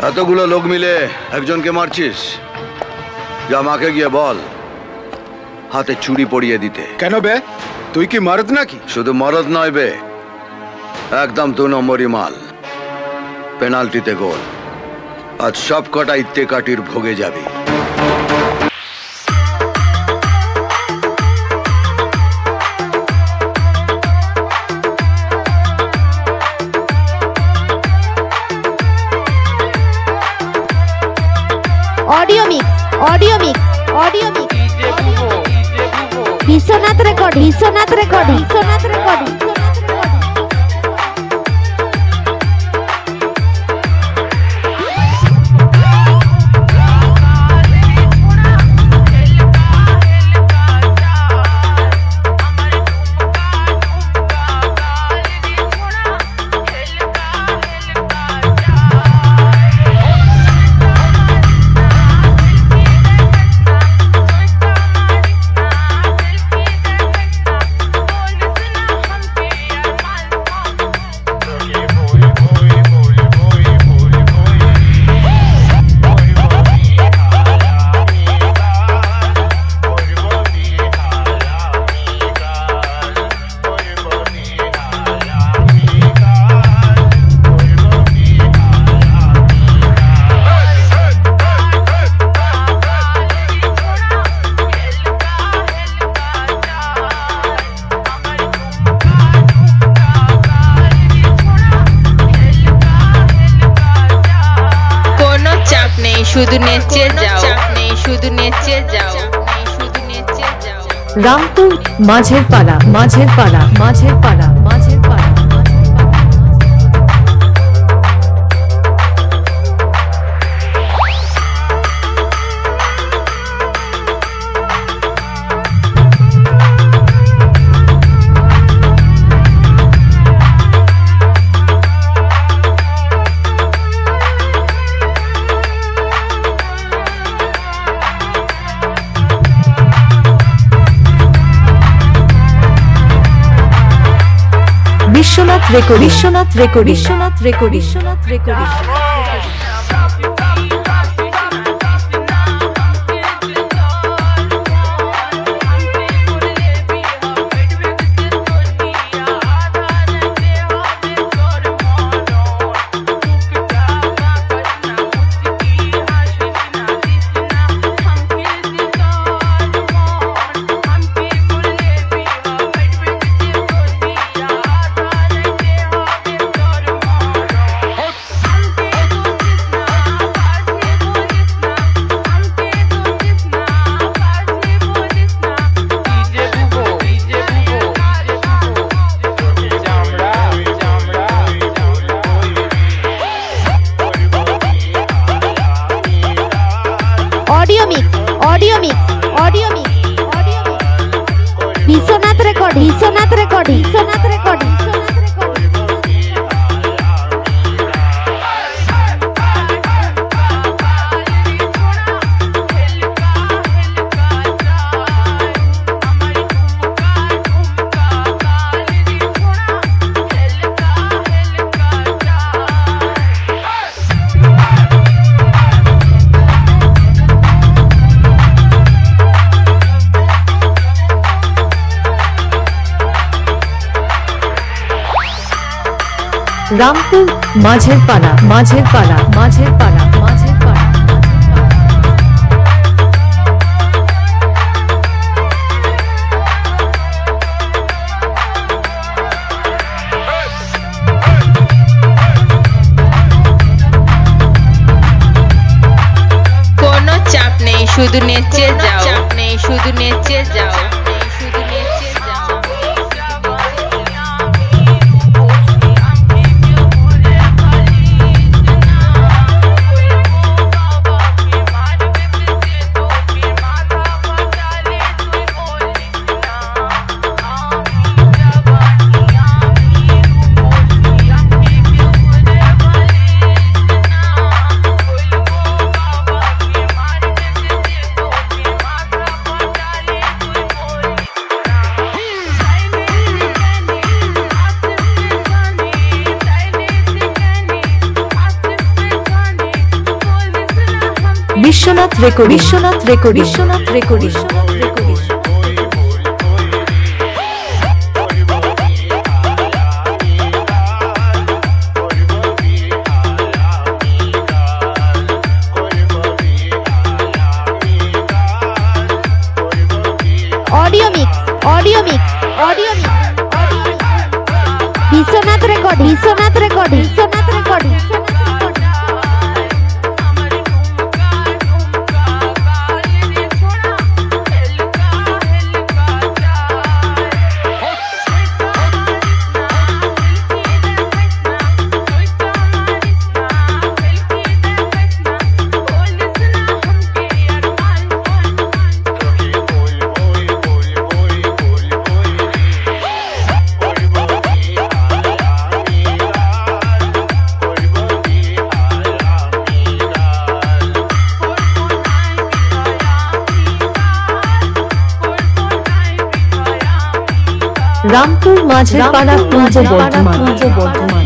এতগুলো লোক মিলে একজনকে মারছিস? যা মাকে গিয়ে বল হাতে চুড়ি পরিয়ে দিতে। কেন বে, তুই কি মরদ নাকি? শুধু মরদ নয় বে, একদম 2 নম্বরই মাল। পেনাল্টিতে গোল। আজ সব কটা ইত্তে কাটির ভোগে যাবি। ऑडियो मिक्स विश्वनाथ रिकॉर्डिंग শুধু নেচে যাও, শুধু নেচে যাও। রামপুর মাঝের পাড়া। Vishwanath recording. Audio mix Vishwanath recording. Rampur माझेर पाड़ा। কোনো চাপ নেই, শুধু নেচে যাও, শুধু নেচে যাও। Biswanath recording Biswanath recording Biswanath recording audio mix audio mix audio mix Biswanath recording Biswanath recording Biswanath recording Rampur মাঝের পাড়া পূর্ব বর্ধমান